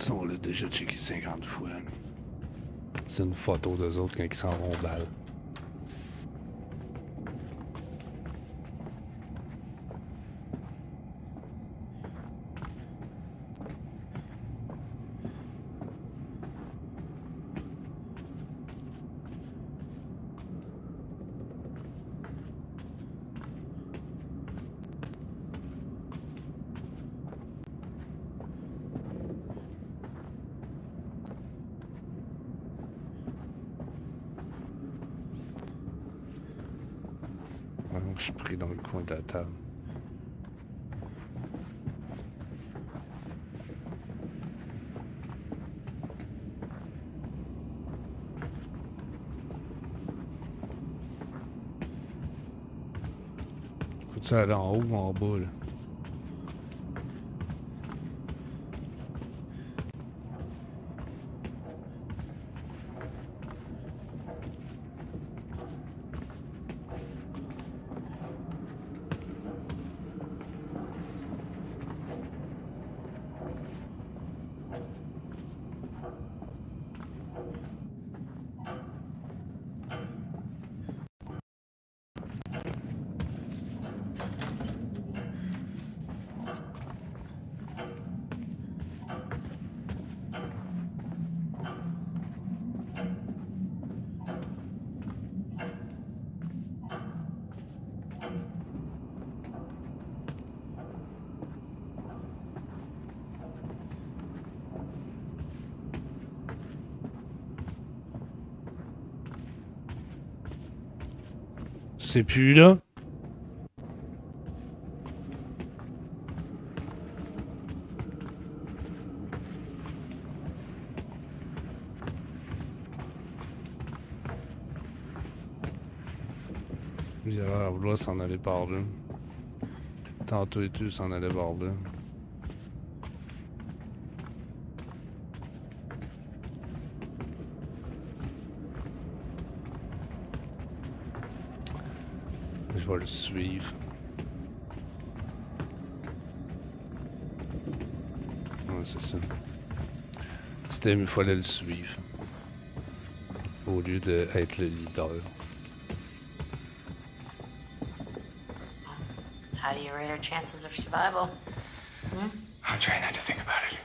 Ça, on l'a déjà checké 50 fois. C'est une photo d'eux autres quand ils s'en vont balle. Je suis pris dans le coin de la table. Faut-tu aller en haut ou en bas, là? C'est plus là. Il a l'air à vouloir s'en aller par là. Tantôt et tout s'en allait par là. Je vais le suivre. Ouais, c'est ça. C'était, il fallait le suivre. Au lieu d'être le leader. How do you rate our chances of survival? Hmm? I'm trying not to think about it.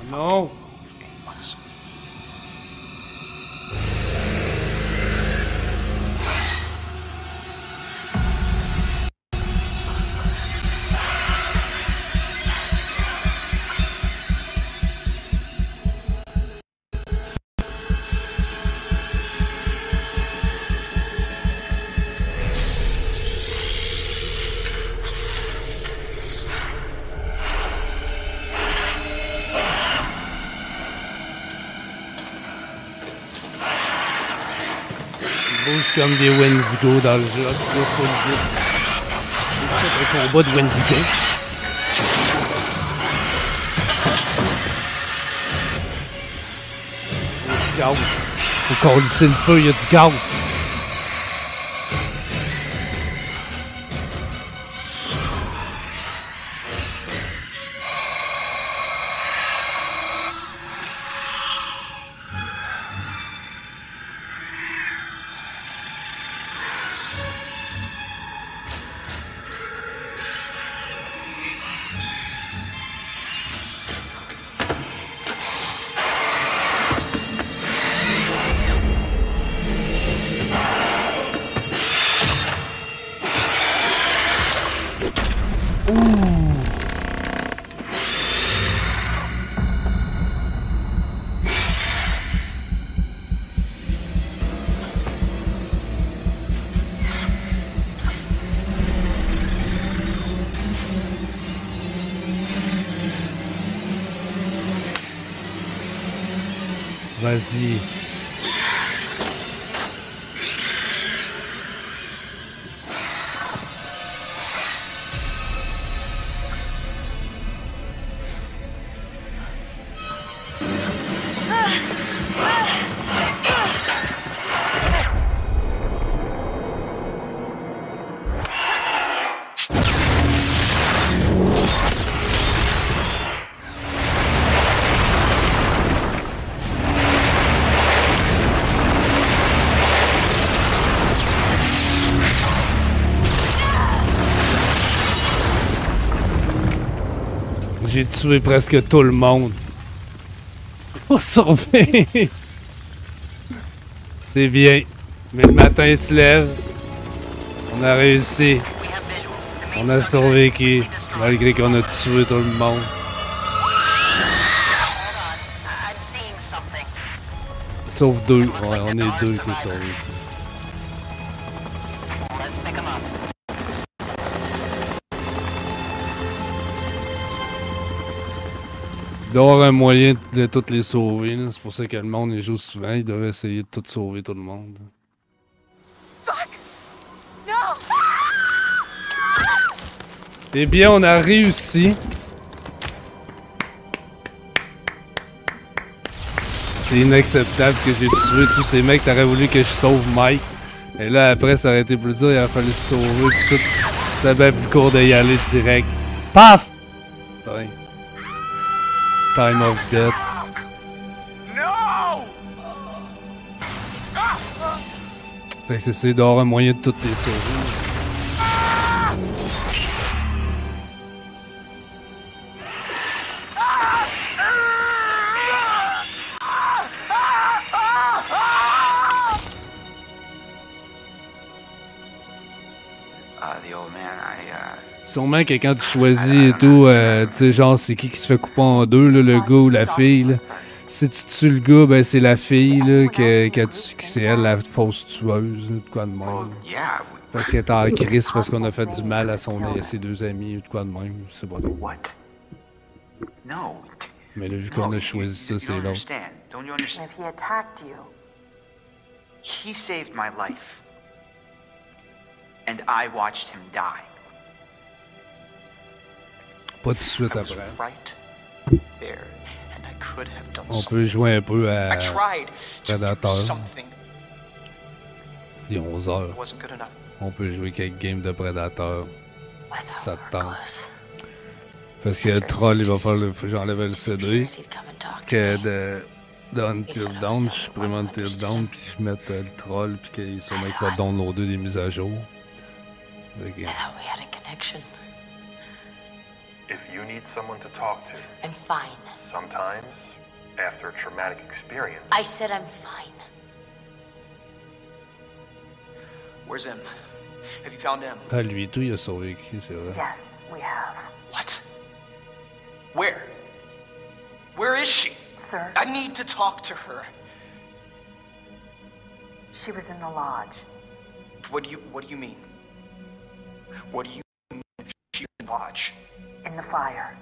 Non! Bouge comme des Wendigo dans le jeu. Tu dois pas le dire. C'est un combat de Wendigo. Il y a du gaz. Faut qu'on lisse le feu, il y a du gaz. Vas-y. J'ai tué presque tout le monde. Pour survivre. C'est bien. Mais le matin il se lève. On a réussi. On a survécu. Malgré qu'on a tué tout le monde. Sauf deux. Ouais, on est deux qui sont survécu. Il doit y avoir un moyen de toutes les sauver. C'est pour ça que le monde les joue souvent. Ils doivent essayer de tout sauver tout le monde. Fuck! No! Eh bien, on a réussi. C'est inacceptable que j'ai tué tous ces mecs. T'aurais voulu que je sauve Mike. Et là, après, ça aurait été plus dur. Il aurait fallu se sauver. Puis tout. C'était bien plus court d'y aller direct. Paf! Ouais. Time of death. No! Fait que c'est ça, d'avoir un moyen de toutes les sauver. The old man, Sûrement que quand tu choisis et tout, tu sais, genre, c'est qui se fait couper en deux, là, le gars ou la fille, là. Si tu tues le gars, ben c'est la fille, là, qui c'est elle la fausse tueuse, de quoi de même. yeah. Parce qu'elle est en crise parce qu'on a fait du mal à ses deux amis, ou de quoi de même, c'est pas drôle. What? No. Mais là, vu qu'on a choisi ça, c'est l'autre. Don't you understand? If he attacked you, He saved my life. And I watched him die. Pas tout de suite I was après. right there, and I could have done On something. peut jouer un peu I à tried to do Predator. something. Il est 11h. It wasn't good enough. On peut jouer quelques games de Predator. I Si ça thought te we were tente. close. Parce que le troll, il va faire le. Faut que j'enlève le CD. Security'd come and talk to Que me. de Until Dawn, je supprime Until Dawn, puis je mette le troll, puis qu'il sûrement qu'il va downloader des mises à jour. Fait que- I thought we had a connection. If you need someone to talk to, I'm fine. sometimes, after a traumatic experience, I said I'm fine. Where's him? Have you found him? Ah, lui, tout, il a survécu, c'est vrai. yes, we have. What? Where? Where is she? Sir, I need to talk to her. she was in the lodge. What do you mean? What do you mean she's in the lodge? In the fire.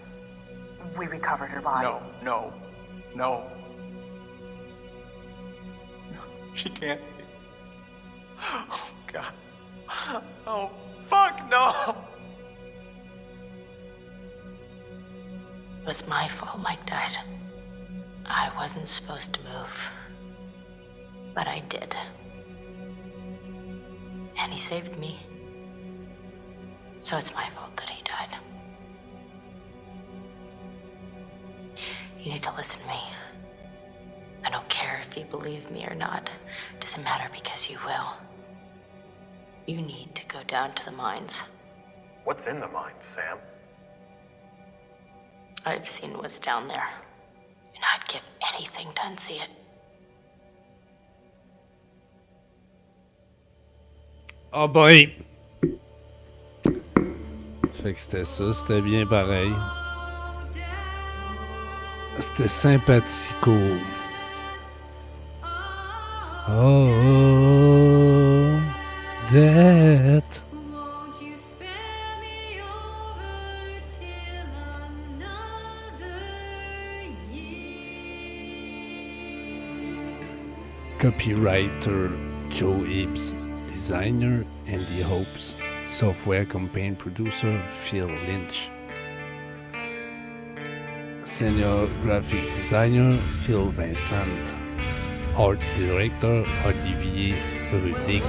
We recovered her body. No. No, she can't be. Oh, God. Oh, fuck, no! It was my fault Mike died. I wasn't supposed to move. But I did. And he saved me. So it's my fault that he died. You need to listen to me. I don't care if you believe me or not. Doesn't matter because you will. You need to go down to the mines. what's in the mine, Sam? I've seen what's down there. And I'd give anything to unsee it. Oh boy! Fait que c'était ça, c'était bien pareil. C'était sympathico. Oh, that. Copywriter Joe Hibbs, designer Andy Hopes, software campaign producer Phil Lynch, senior graphic designer Phil Vincent, art director Olivier Rudig,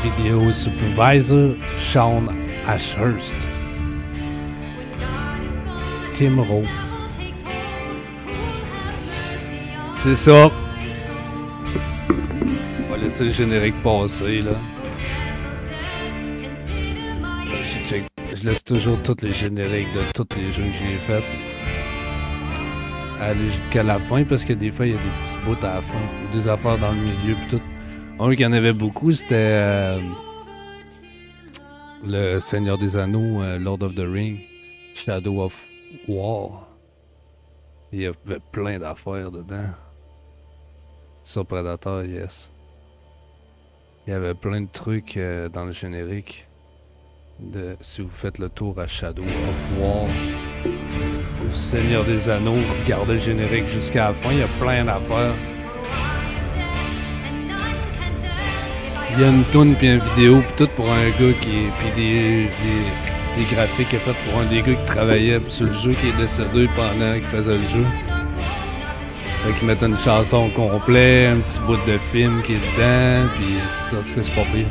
video supervisor Sean Ashurst, Tim Rowe. C'est ça. On va laisser le générique passer là. Je laisse toujours tous les génériques de tous les jeux que j'ai fait aller jusqu'à la fin parce que des fois il y a des petits bouts à la fin, des affaires dans le milieu pis tout. Un qu'il y en avait beaucoup, c'était le Seigneur des Anneaux, Lord of the Ring, Shadow of War. Il y avait plein d'affaires dedans. Sur Predator, yes. Il y avait plein de trucs dans le générique. Si vous faites le tour à Shadow of War, au Seigneur des Anneaux, regardez le générique jusqu'à la fin, il y a plein d'affaires. Il y a une toune puis une vidéo puis tout pour un gars qui puis des graphiques qu'il a fait pour un des gars qui travaillait sur le jeu qui est décédé pendant qu'il faisait le jeu. Fait qu'il mettait une chanson au complet, un petit bout de film qui est dedans, puis tout ça, en tout cas, c'est pas pire.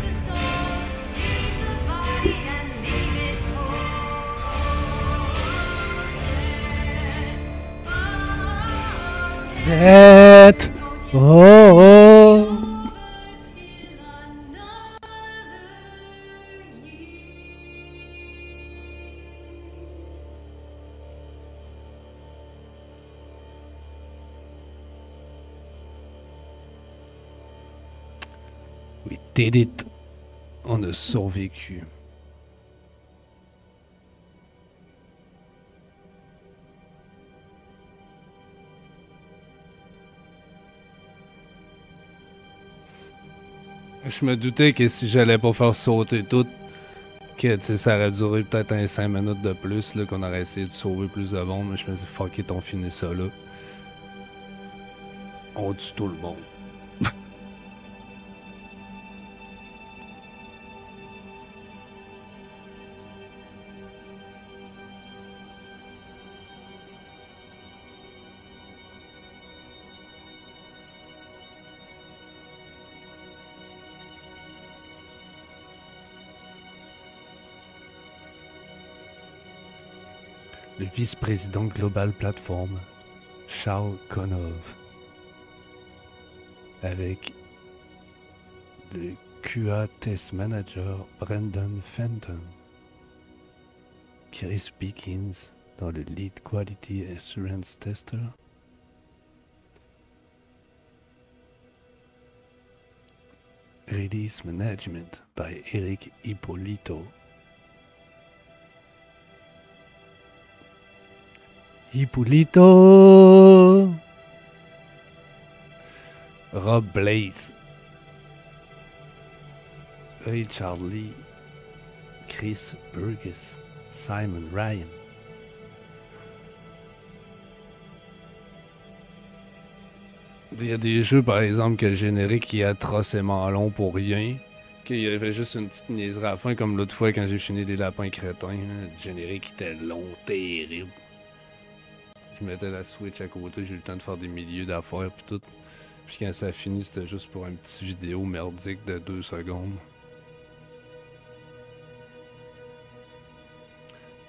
Death, oh. We did it. On a survécu. Je me doutais que si j'allais pas faire sauter tout, que ça aurait duré peut-être un 5 minutes de plus, là, qu'on aurait essayé de sauver plus de monde, mais je me dis fuck it, on finit ça là. On tue tout le monde. Le vice-président Global Platform, Charles Konov, avec le QA Test Manager, Brendan Fenton, Chris Beekins dans le Lead Quality Assurance Tester, Release Management by Eric Ippolito, Rob Blaze, Richard Lee, Chris Burgess, Simon Ryan. Il y a des jeux par exemple que le générique est atrocement long pour rien, qu'il y avait juste une petite niaiserie à la fin comme l'autre fois quand j'ai fini des lapins crétins, hein. Le générique était long, terrible. Je mettais la Switch à côté, j'ai eu le temps de faire des milieux d'affaires pis tout. Puis quand ça a fini, c'était juste pour un petit vidéo merdique de 2 secondes.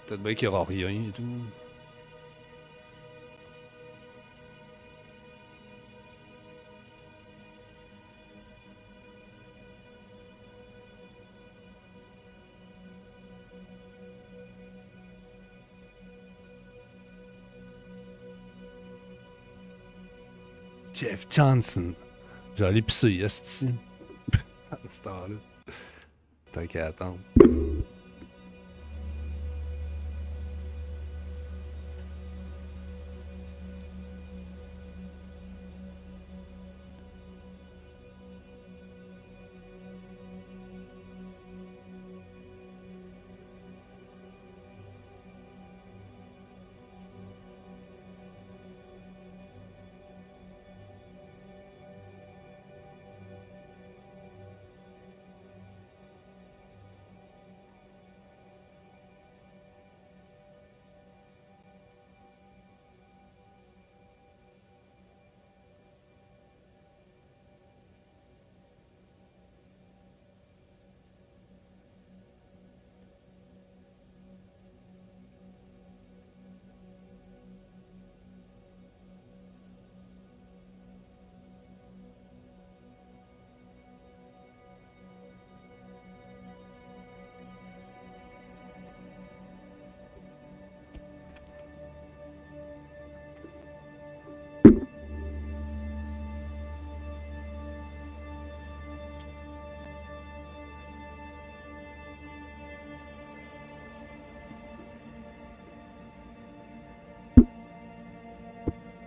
Peut-être bien qu'il n'y aura rien et tout. Jeff Johnson. J'allais pisser, esti. À ce temps-là. Tant qu'à attendre.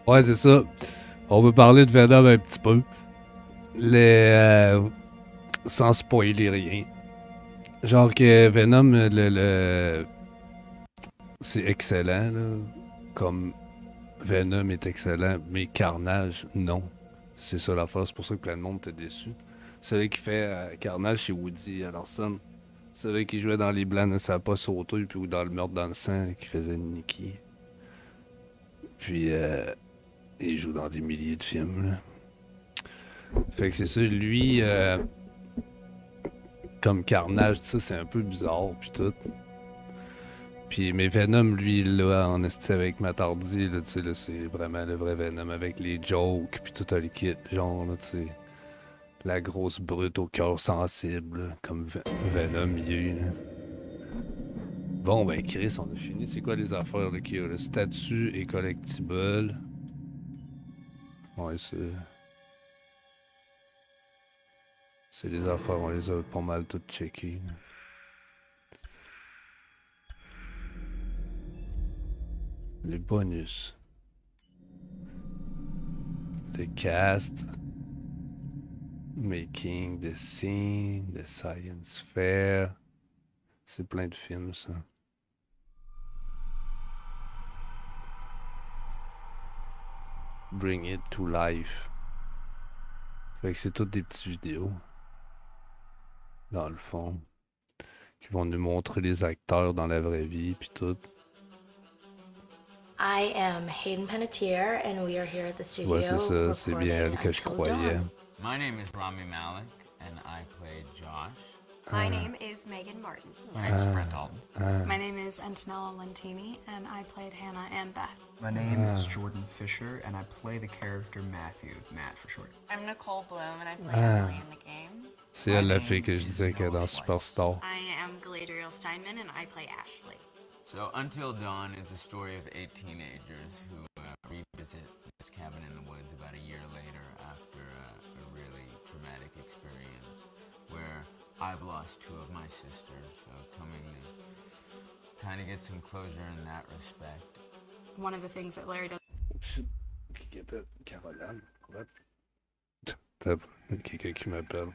Ouais, c'est ça. On peut parler de Venom un petit peu. Sans spoiler rien. Genre que Venom, c'est excellent, là. Comme Venom est excellent, mais Carnage, non. C'est ça l'affaire, c'est pour ça que plein de monde était déçu. Celui qui fait Carnage, c'est Woody Harrelson. Celui qui jouait dans Les Blancs ne savait pas sauter, puis ou dans Le Meurtre dans le sang, qui faisait Nicky. Puis, il joue dans des milliers de films, là. Fait que c'est ça, lui, comme Carnage, tout ça, c'est un peu bizarre, puis tout. Puis, mais Venom, lui, là, en esti avec Matt Hardy, là, tu sais, là, c'est vraiment le vrai Venom, avec les jokes, puis tout le kit, genre, là, tu sais. La grosse brute au cœur sensible, là, comme Venom, il y a, là. Bon, ben, Chris, on a fini. C'est quoi les affaires, là, qu'il y a? Le statut et collectible. Ouais, c'est les affaires, on les a pas mal toutes checkées. Les bonus. The cast. Making, the scene, the science fair. C'est plein de films, ça. Bring it to life. Fait que c'est toutes des petites vidéos. Dans le fond. Qui vont nous montrer les acteurs dans la vraie vie, puis tout. I am Hayden Panettiere, and we are here at the studio. Ouais, c'est ça, c'est bien elle que je croyais. My name is Rami Malek, and I play Josh. My name is Megan Martin. My name is Brent Dalton. My name is Antonella Lentini, and I played Hannah and Beth. My name is Jordan Fisher, and I play the character Matthew, Matt for short. I'm Nicole Bloom, and I play Emily in the game. C'est elle la fille que je disais qu'elle est dans Superstar. I am Galadriel Steinman, and I play Ashley. So, Until Dawn is the story of 8 teenagers who revisit this cabin in the woods about a year later after a really traumatic experience where I've lost 2 of my sisters, so coming to kind of get some closure in that respect. One of the things that Larry does. Shit. Qui appelle Caroline? What? Quelqu'un qui m'appelle.